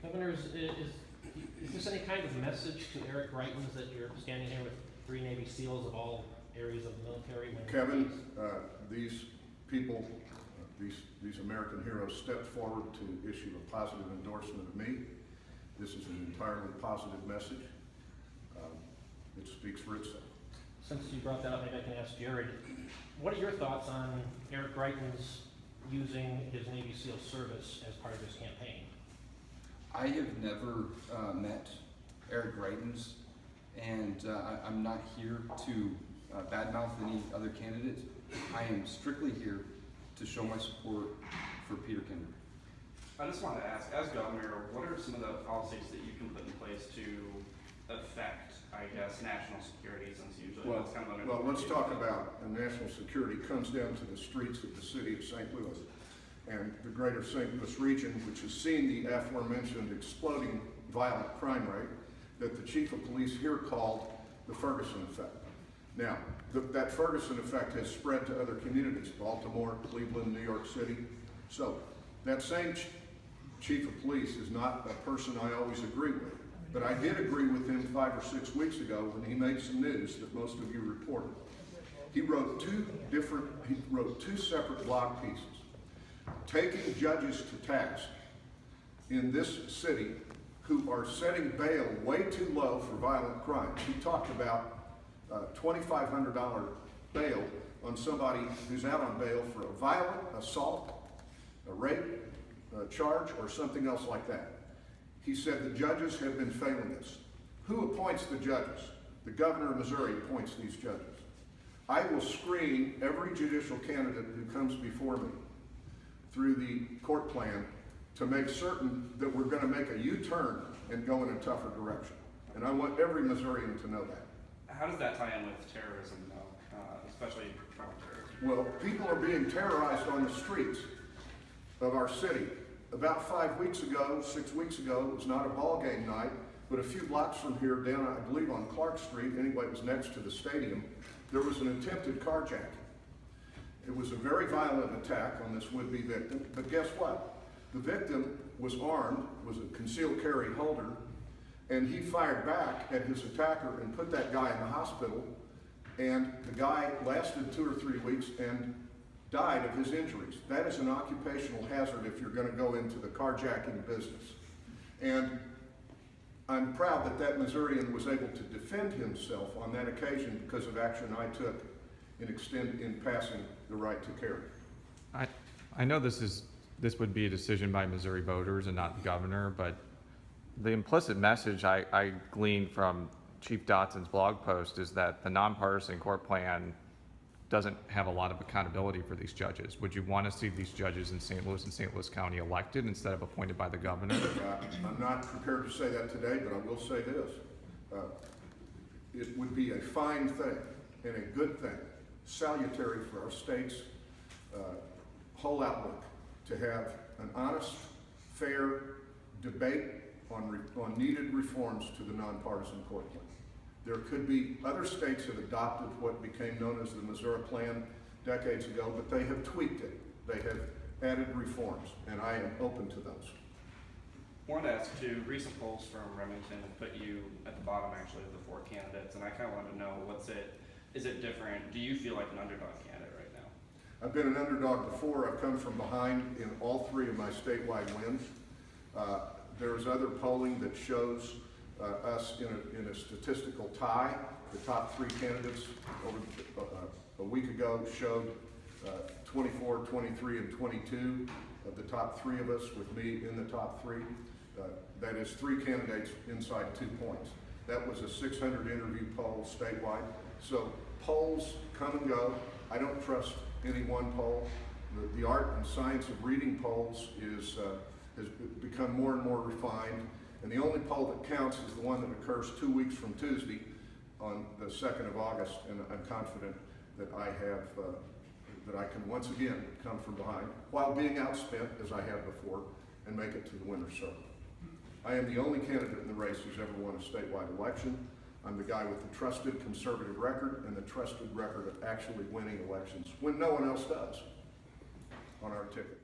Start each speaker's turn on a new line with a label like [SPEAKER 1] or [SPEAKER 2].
[SPEAKER 1] Governor, is this any kind of message to Eric Greitens that you're standing here with 3 Navy SEALs of all areas of the military?
[SPEAKER 2] Kevin, these people, these American heroes stepped forward to issue a positive endorsement of me. This is an entirely positive message. It speaks for itself.
[SPEAKER 1] Since you brought that up, maybe I can ask Jared, what are your thoughts on Eric Greitens using his Navy SEAL service as part of his campaign?
[SPEAKER 3] I have never met Eric Greitens, and I'm not here to badmouth any other candidate. I am strictly here to show my support for Peter Kinder.
[SPEAKER 4] I just wanted to ask, as governor, what are some of the policies that you can put in place to affect, I guess, national security, since usually that's kind of under
[SPEAKER 2] Well, let's talk about national security. Comes down to the streets of the city of St. Louis and the greater St. Louis region, which has seen the aforementioned exploding violent crime rate that the chief of police here called the Ferguson effect. Now, that Ferguson effect has spread to other communities, Baltimore, Cleveland, New York City. So that same chief of police is not a person I always agree with, but I did agree with him 5 or 6 weeks ago when he made some news that most of you reported. He wrote two separate blog pieces, taking judges to task in this city who are setting bail way too low for violent crimes. He talked about $2,500 bail on somebody who's out on bail for a violent assault, a rape, a charge, or something else like that. He said the judges have been failing us. Who appoints the judges? The governor of Missouri appoints these judges. I will screen every judicial candidate who comes before me through the court plan to make certain that we're going to make a U-turn and go in a tougher direction. And I want every Missourian to know that.
[SPEAKER 4] How does that tie in with terrorism, though, especially drug terrorism?
[SPEAKER 2] Well, people are being terrorized on the streets of our city. About 5 weeks ago, 6 weeks ago, it was not a ball game night, but a few blocks from here, down, I believe, on Clark Street, anyway, it was next to the stadium, there was an attempted carjacking. It was a very violent attack on this would-be victim, but guess what? The victim was armed, was a concealed carry holder, and he fired back at his attacker and put that guy in the hospital, and the guy lasted 2 or 3 weeks and died of his injuries. That is an occupational hazard if you're going to go into the carjacking business. And I'm proud that that Missourian was able to defend himself on that occasion because of action I took in passing the right to carry.
[SPEAKER 5] I know this would be a decision by Missouri voters and not the governor, but the implicit message I gleaned from Chief Dotson's blog post is that the nonpartisan court plan doesn't have a lot of accountability for these judges. Would you want to see these judges in St. Louis and St. Louis County elected instead of appointed by the governor?
[SPEAKER 2] I'm not prepared to say that today, but I will say this. It would be a fine thing and a good thing, salutary for our state's whole outlook, to have an honest, fair debate on needed reforms to the nonpartisan court plan. There could be other states that adopted what became known as the Missouri Plan decades ago, but they have tweaked it. They have added reforms, and I am open to those.
[SPEAKER 4] I wanted to ask too, recent polls from Remington have put you at the bottom actually of the 4 candidates, and I kind of wanted to know, is it different? Do you feel like an underdog candidate right now?
[SPEAKER 2] I've been an underdog before. I've come from behind in all 3 of my statewide wins. There's other polling that shows us in a statistical tie. The top 3 candidates over a week ago showed 24, 23, and 22 of the top 3 of us, with me in the top 3. That is 3 candidates inside 2 points. That was a 600 interview poll statewide. So polls come and go. I don't trust any one poll. The art and science of reading polls has become more and more refined. And the only poll that counts is the one that occurs 2 weeks from Tuesday on the 2nd of August, and I'm confident that that I can once again come from behind while being outspent, as I have before, and make it to the winner's circle. I am the only candidate in the race who's ever won a statewide election. I'm the guy with the trusted conservative record and the trusted record of actually winning elections when no one else does on our ticket.